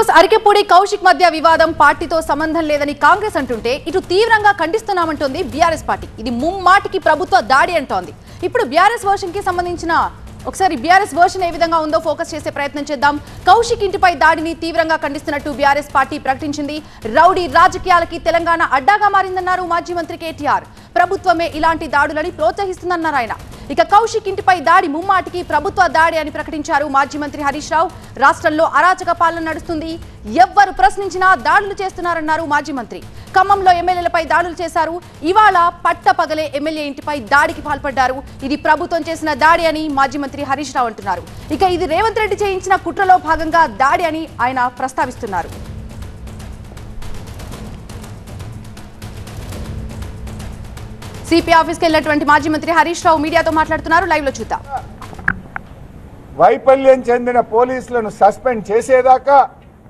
Course Arikepudi Kaushik మధ్య వివాదం పార్టీతో సంబంధం లేదని కాంగ్రెస్ అంటుంటే ఇటు తీవ్రంగా ఖండిస్తున్నామంటోంది బీఆర్ఎస్ పార్టీ. ఇది ముమ్మాటికి ప్రభుత్వ దాడి అంటోంది. ఇప్పుడు బీఆర్ఎస్ వర్షన్ కి సంబంధించిన ఒకసారి బీఆర్ఎస్ వర్షన్ ఏ విధంగా ఉందో ఫోకస్ చేసే ప్రయత్నం చేద్దాం. కౌశిక్ ఇంటిపై దాడిని తీవ్రంగా ఖండిస్తున్నట్టు బీఆర్ఎస్ పార్టీ ప్రకటించింది. రౌడీ రాజకీయాలకి తెలంగాణ అడ్డాగా మారిందన్నారు మాజీ మంత్రి కేటీఆర్. ప్రభుత్వమే ఇలాంటి దాడులని ప్రోత్సహిస్తుందన్నారు ఆయన. ఇక కౌశిక్ ఇంటిపై దాడి ముమ్మాటికి ప్రభుత్వ దాడి అని ప్రకటించారు మాజీ మంత్రి హరీష్ రావు. రాష్ట్రంలో అరాచక పాలన నడుస్తుంది, ఎవ్వరు ప్రశ్నించినా దాడులు చేస్తున్నారన్నారు మాజీ మంత్రి. ఖమ్మంలో ఎమ్మెల్యేలపై దాడులు చేశారు. ఇవాళ పట్టపగలే ఎమ్మెల్యే ఇంటిపై దాడికి పాల్పడ్డారు. ఇది ప్రభుత్వం చేసిన దాడి అని మాజీ మంత్రి హరీష్ రావు అంటున్నారు. ఇక ఇది రేవంత్ రెడ్డి చేయించిన కుట్రలో భాగంగా దాడి అని ఆయన ప్రస్తావిస్తున్నారు. సిపి ఆఫీస్కి వెళ్ళినటువంటి మాజీ మంత్రి హరీష్ రావు మీడియాతో మాట్లాడుతున్నారు. లైవ్ లో చూద్దాం. వైఫల్యం చెందిన పోలీసులను సస్పెండ్ చేసేదాకా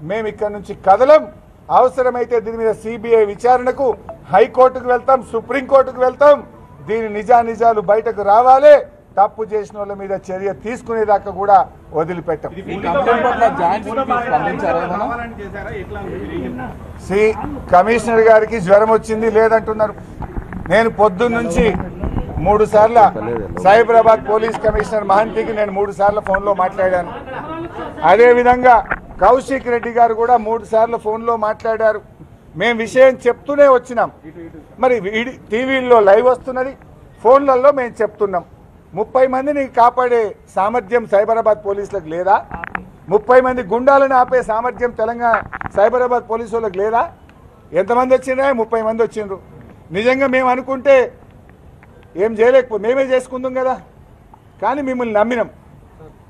మేము ఇక్కడ నుంచి కదలం. అవసరమైతే దీని మీద సిబిఐ విచారణకు హైకోర్టుకు వెళ్తాం, సుప్రీంకోర్టుకు వెళ్తాం. దీని నిజానిజాలు బయటకు రావాలి. తప్పు చేసిన వాళ్ళ మీద చర్య తీసుకునేదాకా కూడా వదిలిపెట్టాం. కమిషనర్ గారికి జ్వరం వచ్చింది లేదంటున్నారు. నేను పొద్దున్నుంచి 3 సార్లు సైబరాబాద్ పోలీస్ కమిషనర్ మహంతికి నేను 3 సార్లు ఫోన్లో మాట్లాడాను. అదేవిధంగా కౌశిక్ రెడ్డి గారు కూడా 3 సార్లు ఫోన్లో మాట్లాడారు. మేము విషయం చెప్తూనే వచ్చినాం. మరి టీవీల్లో లైవ్ వస్తున్నది, ఫోన్లలో మేము చెప్తున్నాం. 30 మందిని కాపాడే సామర్థ్యం సైబరాబాద్ పోలీసులకు లేదా? 30 మంది గుండాలను ఆపే సామర్థ్యం తెలంగాణ సైబరాబాద్ పోలీసు వాళ్ళకి లేదా? ఎంతమంది వచ్చిండ్రా? 30 మంది వచ్చిండ్రు. నిజంగా మేము అనుకుంటే ఏం చేయలేకపోతే మేమే చేసుకుందాం కదా. కానీ మిమ్మల్ని నమ్మినాం,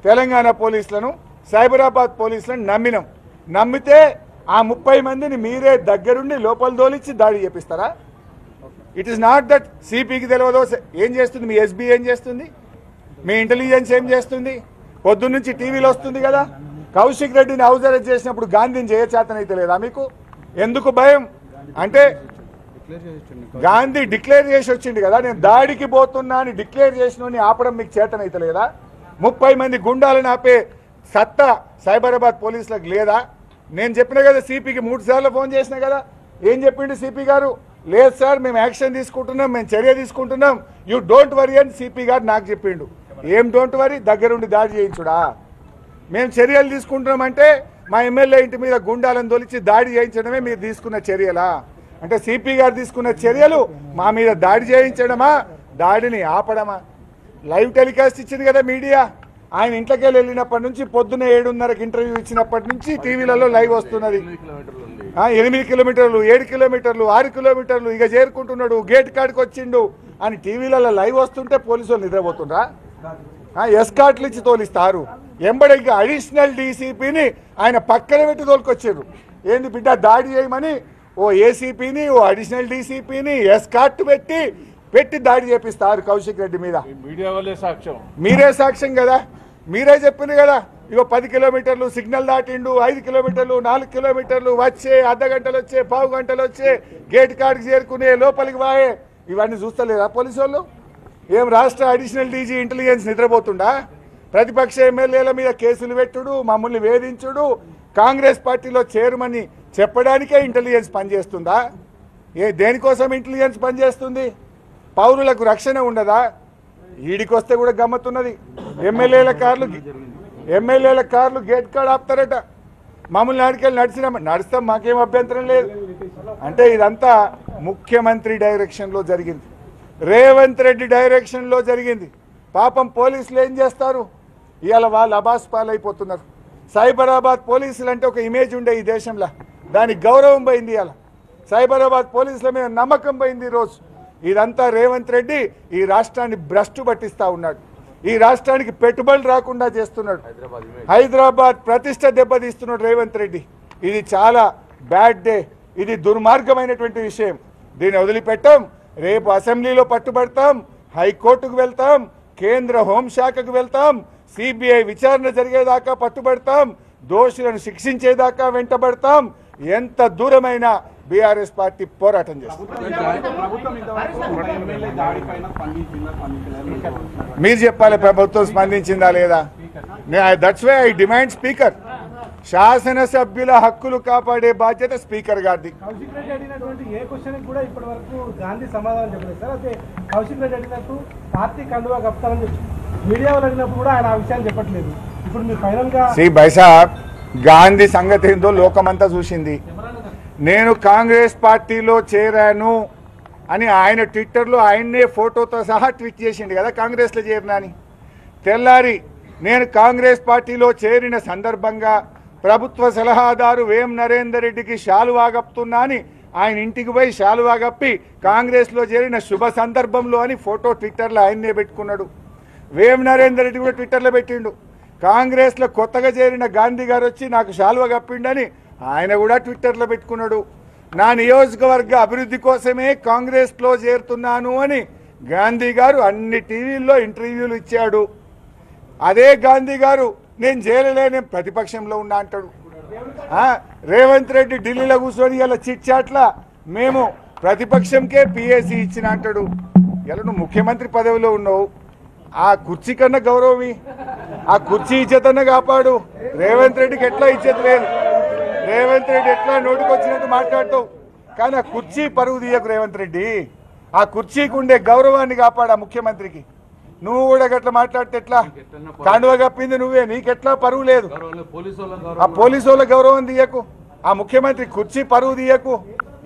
తెలంగాణ పోలీసులను, సైబరాబాద్ పోలీసులను నమ్మినాం. నమ్మితే ఆ 30 మందిని మీరే దగ్గరుండి లోపల దోలిచ్చి దాడి చేపిస్తారా? ఇట్ ఈస్ నాట్ దట్ సిపికి తెలియదో ఏం చేస్తుంది, మీ ఎస్బీ ఏం చేస్తుంది, మీ ఇంటెలిజెన్స్ ఏం చేస్తుంది. పొద్దున్నుంచి టీవీలో వస్తుంది కదా. కౌశిక్ రెడ్డిని హౌస్ అరెస్ట్ చేసినప్పుడు గాంధీని చేయచేతనైతే లేదా మీకు? ఎందుకు భయం అంటే గాంధీ డిక్లేర్ చేసి వచ్చింది కదా, నేను దాడికి పోతున్నా అని డిక్లేర్ చేసిన ఆపడం మీకు చేతనైతే లేదా? 30 మంది గుండాలను ఆపే సత్తా సైబరాబాద్ పోలీసులకు లేదా? నేను చెప్పిన కదా, సిపికి 3 సార్లు ఫోన్ చేసిన కదా. ఏం చెప్పిండు సిపి గారు? లేదు సార్, మేము యాక్షన్ తీసుకుంటున్నాం, మేము చర్య తీసుకుంటున్నాం, యూ డోంట్ వరీ అని సిపి గారు నాకు చెప్పిండు. ఏం డోంట్ వరీ? దగ్గరుండి దాడి చేయించుడా? మేము చర్యలు తీసుకుంటున్నామంటే మా ఎమ్మెల్యే ఇంటి మీద గుండాలను తొలిచి దాడి చేయించడమే మీరు తీసుకున్న చర్యలా? అంటే సిపి గారు తీసుకున్న చర్యలు మా మీద దాడి చేయించడమా, దాడిని ఆపడమా? లైవ్ టెలికాస్ట్ ఇచ్చింది కదా మీడియా. ఆయన ఇంట్లోకి వెళ్ళినప్పటి నుంచి పొద్దున్న 7:30కి ఇంటర్వ్యూ ఇచ్చినప్పటి నుంచి టీవీలలో లైవ్ వస్తున్నది. 8 కిలోమీటర్లు, 7 కిలోమీటర్లు, 6 కిలోమీటర్లు ఇక చేరుకుంటున్నాడు, గేట్ కాడికి వచ్చిండు అని టీవీలలో లైవ్ వస్తుంటే పోలీసు వాళ్ళు నిద్రపోతుండ్రా? ఎస్కాట్లు ఇచ్చి తోలిస్తారు. ఎంబడే ఇక అడిషనల్ డీసీపీని ఆయన పక్కన పెట్టి తోలుకొచ్చారు. ఏంది బిడ్డ దాడి చేయమని ఓ ఏసీపీని, ఓ అడిషనల్ డీసీపీని ఎస్కాట్ పెట్టి దాడి చేపిస్తారు కౌశిక్ రెడ్డి మీద. మీరే సాక్ష్యం కదా, మీరే చెప్పింది కదా. ఇగో 10 కిలోమీటర్లు సిగ్నల్ దాటిండు, 5 కిలోమీటర్లు, 4 కిలోమీటర్లు వచ్చే, అర్ధగంటలు వచ్చే, పావు గంటలు వచ్చే, గేట్ కాడికి చేరుకునే, లోపలికి వాయే. ఇవన్నీ చూస్తలేరా పోలీసు వాళ్ళు? ఏం రాష్ట్ర అడిషనల్ డీజీ ఇంటెలిజెన్స్ నిద్రపోతుండా? ప్రతిపక్ష ఎమ్మెల్యేల మీద కేసులు పెట్టుడు, మమ్మల్ని వేధించుడు, కాంగ్రెస్ పార్టీలో చేరుమని చెప్పడానికే ఇంటెలిజెన్స్ పనిచేస్తుందా? దేనికోసం ఇంటెలిజెన్స్ పనిచేస్తుంది? పౌరులకు రక్షణ ఉండదా? ఈడికొస్తే కూడా గమ్మత్తున్నది. ఎమ్మెల్యేల కార్లు గేట్ కాడ ఆపుతారట. మమ్మల్ని ఆడికెళ్ళి నడుస్తాం, మాకేం అభ్యంతరం లేదు అంటే ఇదంతా ముఖ్యమంత్రి డైరెక్షన్లో జరిగింది, రేవంత్ రెడ్డి డైరెక్షన్లో జరిగింది. పాపం పోలీసులు ఏం చేస్తారు? ఇవాళ వాళ్ళు అబాస్ పాలైపోతున్నారు. సైబరాబాద్ పోలీసులు అంటే ఒక ఇమేజ్ ఉండే ఈ దేశంలో, దానికి గౌరవం పోయింది. ఇవాళ సైబరాబాద్ పోలీసుల మీద నమ్మకం పోయింది. ఈరోజు ఇదంతా రేవంత్ రెడ్డి ఈ రాష్ట్రాన్ని భ్రష్టు పట్టిస్తూ ఉన్నాడు, ఈ రాష్ట్రానికి పెట్టుబడులు రాకుండా చేస్తున్నాడు, హైదరాబాద్ ప్రతిష్ట దెబ్బతీస్తున్నాడు రేవంత్ రెడ్డి. ఇది చాలా బ్యాడ్ డే, ఇది దుర్మార్గమైనటువంటి విషయం. దీన్ని వదిలిపెట్టాం. రేపు అసెంబ్లీలో పట్టుబడతాం, హైకోర్టుకు వెళ్తాం, కేంద్ర హోంశాఖకు వెళ్తాం, సిబిఐ విచారణ జరిగేదాకా పట్టుబడతాం, దోషులను శిక్షించేదాకా వెంటబడతాం. ఎంత దూరమైనా బీఆర్ఎస్ పార్టీ పోరాటం చేస్తుంది. మీరు చెప్పాలి ప్రభుత్వం స్పందించిందా లేదా? That's why I demand speaker. శాసనసభ్యుల హక్కులు కాపాడే బాధ్యత స్పీకర్ గారిది. కౌశిక్ రెడ్డి అడిగినటువంటి ఏ క్వశ్చన్ కూడా ఇప్పటి వరకు గాంధీ సమాధానం చెప్పలేదు సార్. అయితే కౌశిక్ రెడ్డి అడిగినట్టు పార్టీ కండువా కప్తారని చెప్పి మీడియా వాళ్ళు అడిగినప్పుడు కూడా ఆయన ఆ విషయాన్ని చెప్పట్లేదు. ఇప్పుడు మీరు ఫైనల్ గా శ్రీ బైసాబ్ గాంధీ సంగతి ఏందో లోకమంతా చూసింది. నేను కాంగ్రెస్ పార్టీలో చేరాను అని ఆయన ట్విట్టర్లో ఆయన్నే ఫోటోతో సహా ట్వీట్ చేసిండు కదా కాంగ్రెస్లో చేరినా అని. తెల్లారి నేను కాంగ్రెస్ పార్టీలో చేరిన సందర్భంగా ప్రభుత్వ సలహాదారు వేం నరేందర్ రెడ్డికి శాలువా కప్పుతున్నా అని ఆయన ఇంటికి పోయి శాలువా కప్పి కాంగ్రెస్లో చేరిన శుభ సందర్భంలో అని ఫోటో ట్విట్టర్లో ఆయన్నే పెట్టుకున్నాడు. వేం నరేందర్ రెడ్డి కూడా ట్విట్టర్లో పెట్టిండు. కాంగ్రెస్లో కొత్తగా చేరిన గాంధీ గారు వచ్చి నాకు శాలువా కప్పిండని ఆయన కూడా ట్విట్టర్లో పెట్టుకున్నాడు. నా నియోజకవర్గ అభివృద్ధి కోసమే కాంగ్రెస్లో చేరుతున్నాను అని గాంధీ గారు అన్ని టీవీల్లో ఇంటర్వ్యూలు ఇచ్చాడు. అదే గాంధీ గారు నేను చేయలేని ప్రతిపక్షంలో ఉన్నా అంటాడు. రేవంత్ రెడ్డి ఢిల్లీలో కూర్చొని ఇలా చిట్ చాట్లా మేము ప్రతిపక్షంకే పిఎస్సి ఇచ్చిన అంటాడు. ఇలా నువ్వు ముఖ్యమంత్రి పదవిలో ఉన్నావు, ఆ కుర్చీ కన్నా గౌరవమి, ఆ కుర్చీ ఇచ్చేతన్నా కాపాడు. రేవంత్ రెడ్డికి ఎట్లా ఇచ్చేది లేదు. రేవంత్ రెడ్డి ఎట్లా నోటికొచ్చినట్టు మాట్లాడతావు, కానీ ఆ కుర్చీ పరువు తీయకు రేవంత్ రెడ్డి. ఆ కుర్చీకి ఉండే గౌరవాన్ని కాపాడు ఆ ముఖ్యమంత్రికి. నువ్వు కూడా గట్లా మాట్లాడితే ఎట్లా? కండువ కప్పింది నువ్వే, నీకెట్లా పరువు లేదు. ఆ పోలీసు వాళ్ళ గౌరవం తీయకు, ఆ ముఖ్యమంత్రి కుర్చీ పరువు తీయకు.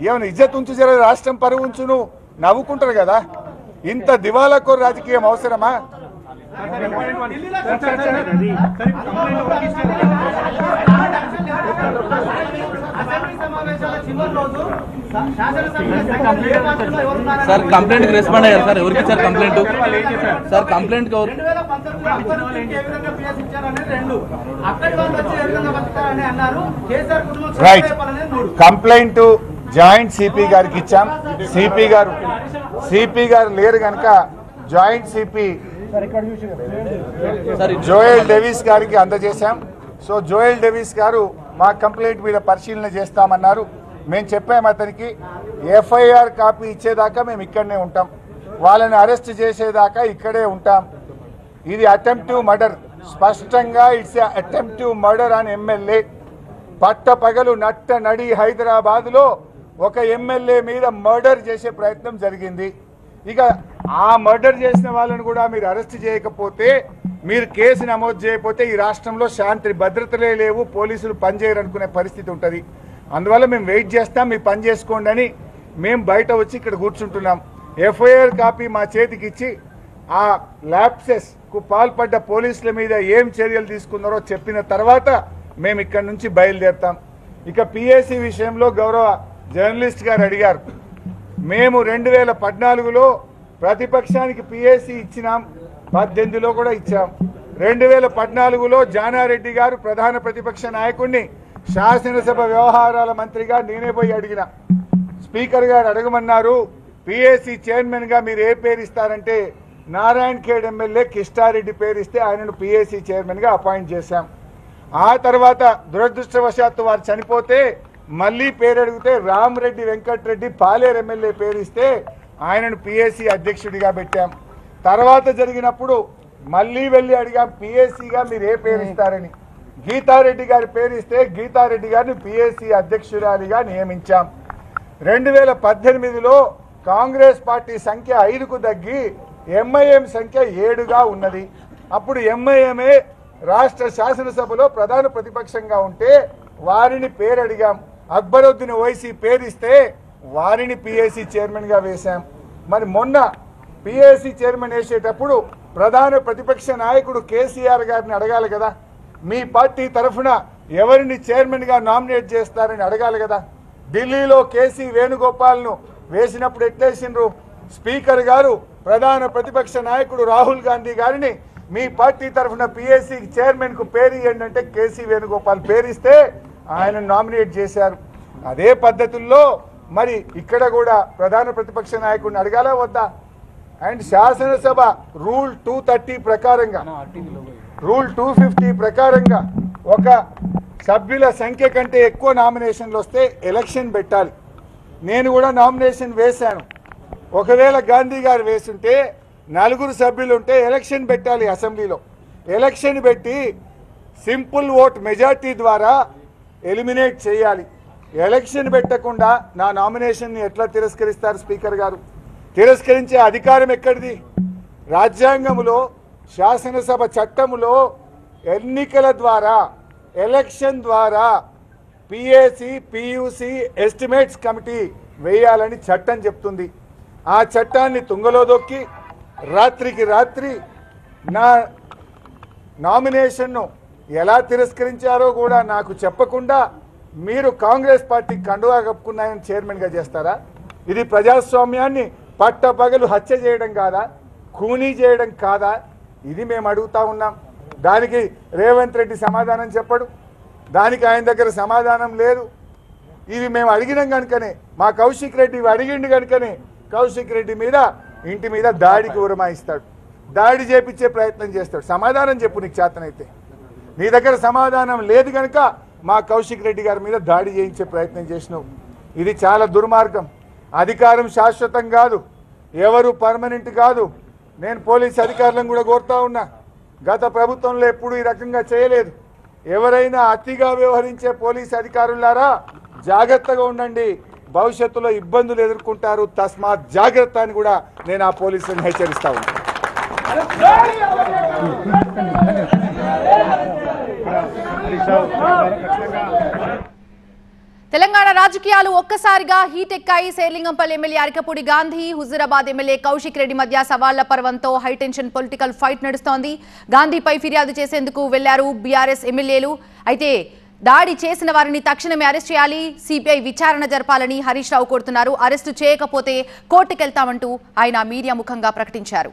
ఏమైనా ఇజ్జత్ ఉంచు, జర రాష్ట్రం పరువు ఉంచు. నువ్వు నవ్వుకుంటారు కదా. ఇంత దివాలాకోరు రాజకీయం అవసరమా? సార్ కంప్లైంట్ రెస్పాండ్ అయ్యారు సార్. ఎవరికి sir complaint? Sir complaint right. Complaint joint CP గారికి ఇచ్చాం. సిపి గారు లేరు కనుక జాయింట్ సిపి జోయల్ డేవిస్ గారికి అందజేశాం. సో జోయల్ డేవిస్ గారు మా కంప్లైంట్ మీద పరిశీలన చేస్తామన్నారు. మేము చెప్పాము అతనికి ఎఫ్ఐఆర్ కాపీ ఇచ్చేదాకా మేము ఇక్కడనే ఉంటాం, వాళ్ళని అరెస్ట్ చేసేదాకా ఇక్కడే ఉంటాం. ఇది అటెంప్టివ్ మర్డర్, స్పష్టంగా ఇట్స్ అటెంప్టివ్ మర్డర్ అని ఎమ్మెల్యే. పట్టపగలు నట్ట నడి హైదరాబాద్లో ఒక ఎమ్మెల్యే మీద మర్డర్ చేసే ప్రయత్నం జరిగింది. ఇక ఆ మర్డర్ చేసిన వాళ్ళని కూడా మీరు అరెస్ట్ చేయకపోతే, మీరు కేసు నమోదు చేయకపోతే ఈ రాష్ట్రంలో శాంతి భద్రతలే లేవు, పోలీసులు పనిచేయరు అనుకునే పరిస్థితి ఉంటుంది. అందువల్ల మేము వెయిట్ చేస్తాం, మీ పని చేసుకోండి అని మేము బయట వచ్చి ఇక్కడ కూర్చుంటున్నాం. ఎఫ్ఐఆర్ కాపీ మా చేతికి ఇచ్చి ఆ ల్యాప్సెస్కు పాల్పడ్డ పోలీసుల మీద ఏం చర్యలు తీసుకున్నారో చెప్పిన తర్వాత మేము ఇక్కడ నుంచి బయలుదేరుతాం. ఇక పిఎస్సి విషయంలో గౌరవ జర్నలిస్ట్ గారు అడిగారు. మేము 2014లో ప్రతిపక్షానికి పిఎస్సి ఇచ్చినాం, 18లో కూడా ఇచ్చాం. 2014లో జానారెడ్డి గారు ప్రధాన ప్రతిపక్ష నాయకుడిని శాసనసభ వ్యవహారాల మంత్రిగా నేనే పోయి అడిగిన. స్పీకర్ గారు అడగమన్నారు, పిఎస్సి చైర్మన్గా మీరు ఏ పేరు ఇస్తారంటే నారాయణ ఖేడ్ ఎమ్మెల్యే కిష్టారెడ్డి పేరు ఇస్తే ఆయనను పిఎస్సి చైర్మన్గా అపాయింట్ చేశాం. ఆ తర్వాత దురదృష్టవశాత్తు వారు చనిపోతే మళ్ళీ పేరు అడిగితే రామరెడ్డి వెంకటరెడ్డి పాలేరు ఎమ్మెల్యే పేరు ఇస్తే ఆయనను పిఎస్సి అధ్యక్షుడిగా పెట్టాం. తర్వాత జరిగినప్పుడు మళ్ళీ వెళ్ళి అడిగాం పిఎస్సిగా మీరు ఏ పేరు ఇస్తారని. గీతారెడ్డి గారి పేరు ఇస్తే గీతారెడ్డి గారిని పిఎస్సి అధ్యక్షురాలిగా నియమించాం. 2018లో కాంగ్రెస్ పార్టీ సంఖ్య 5కు తగ్గి ఎంఐఎం సంఖ్య 7గా ఉన్నది. అప్పుడు ఎంఐఎంఏ రాష్ట్ర శాసనసభలో ప్రధాన ప్రతిపక్షంగా ఉంటే వారిని పేరు అడిగాం. అక్బరుద్దీన్ ఓవైసీ పేరు ఇస్తే వారిని పిఎస్సి చైర్మన్గా వేశాం. మరి మొన్న పిఎస్సి చైర్మన్ వేసేటప్పుడు ప్రధాన ప్రతిపక్ష నాయకుడు కేసీఆర్ గారిని అడగాలి కదా, మీ పార్టీ తరఫున ఎవరిని చైర్మన్గా నామినేట్ చేస్తారని అడగాలి కదా. ఢిల్లీలో కేసీ వేణుగోపాల్ను వేసినప్పుడు ఎట్లేసిండ్రు? స్పీకర్ గారు ప్రధాన ప్రతిపక్ష నాయకుడు రాహుల్ గాంధీ గారిని మీ పార్టీ తరఫున పిఎస్సి చైర్మన్కు పేరు ఇవ్వండి అంటే కేసీ వేణుగోపాల్ పేరిస్తే ఆయన నామినేట్ చేశారు. అదే పద్ధతుల్లో మరి ఇక్కడ కూడా ప్రధాన ప్రతిపక్ష నాయకుడిని అడగాలా వద్దా? అండ్ శాసనసభ రూల్ 230 ప్రకారంగా, రూల్ 250 ప్రకారంగా ఒక సభ్యుల సంఖ్య కంటే ఎక్కువ నామినేషన్లు వస్తే ఎలక్షన్ పెట్టాలి. నేను కూడా నామినేషన్ వేశాను. ఒకవేళ గాంధీ గారు వేస్తుంటే 4 సభ్యులు ఉంటే ఎలక్షన్ పెట్టాలి. అసెంబ్లీలో ఎలక్షన్ పెట్టి సింపుల్ ఓట్ మెజార్టీ ద్వారా ఎలిమినేట్ చేయాలి. ఎలక్షన్ పెట్టకుండా నా నామినేషన్ని ఎట్లా తిరస్కరిస్తారు స్పీకర్ గారు? తిరస్కరించే అధికారం ఎక్కడిది? రాజ్యాంగంలో, శాసనసభ చట్టములో ఎన్నికల ద్వారా, ఎలక్షన్ ద్వారా పిఏసి, పియూసి ఎస్టిమేట్స్ కమిటీ వేయాలని చట్టం చెప్తుంది. ఆ చట్టాన్ని తుంగలో దొక్కి రాత్రికి రాత్రి నా నామినేషన్ను ఎలా తిరస్కరించారో కూడా నాకు చెప్పకుండా మీరు కాంగ్రెస్ పార్టీ కండువా కప్పుకున్నాయని చైర్మన్గా చేస్తారా? ఇది ప్రజాస్వామ్యాన్ని పట్టపగలు హత్య చేయడం కాదా? ఖూనీ చేయడం కాదా? ఇది మేము అడుగుతా ఉన్నాం. దానికి రేవంత్ రెడ్డి సమాధానం చెప్పడు. దానికి ఆయన దగ్గర సమాధానం లేదు. ఇవి మేము అడిగినాం కనుకనే, మా కౌశిక్ రెడ్డి ఇవి అడిగిండు కనుకనే కౌశిక్ రెడ్డి మీద ఇంటి మీద దాడికి ఉరమాయిస్తాడు, దాడి చేపించే ప్రయత్నం చేస్తాడు. సమాధానం చెప్పు నీకు చేతనైతే. నీ దగ్గర సమాధానం లేదు కనుక మా కౌశిక్ రెడ్డి గారి మీద దాడి చేయించే ప్రయత్నం చేసినావు. ఇది చాలా దుర్మార్గం. అధికారం శాశ్వతం కాదు, ఎవరు పర్మనెంట్ కాదు. నేను పోలీస్ అధికారులను కూడా కోరుతా ఉన్నా, గత ప్రభుత్వంలో ఎప్పుడూ ఈ రకంగా చేయలేదు. ఎవరైనా అతిగా వ్యవహరించే పోలీస్ అధికారులారా జాగ్రత్తగా ఉండండి, భవిష్యత్తులో ఇబ్బందులు ఎదుర్కొంటారు, తస్మాత్ జాగ్రత్త అని కూడా నేను ఆ పోలీసులను హెచ్చరిస్తా ఉన్నాను. తెలంగాణ రాజకీయాలు ఒక్కసారిగా హీట్ ఎక్కాయి. శేర్లింగంపల్లి ఎమ్మెల్యే అరికపూడి గాంధీ, హుజూరాబాద్ ఎమ్మెల్యే కౌశిక్ రెడ్డి మధ్య సవాళ్ల పర్వంతో హైటెన్షన్ పొలిటికల్ ఫైట్ నడుస్తోంది. గాంధీపై ఫిర్యాదు చేసేందుకు వెళ్లారు బీఆర్ఎస్ ఎమ్మెల్యేలు. అయితే దాడి చేసిన వారిని తక్షణమే అరెస్ట్ చేయాలి, సిబిఐ విచారణ జరపాలని హరీష్ రావు కోరుతున్నారు. అరెస్టు చేయకపోతే కోర్టుకెళ్తామంటూ ఆయన మీడియా ముఖంగా ప్రకటించారు.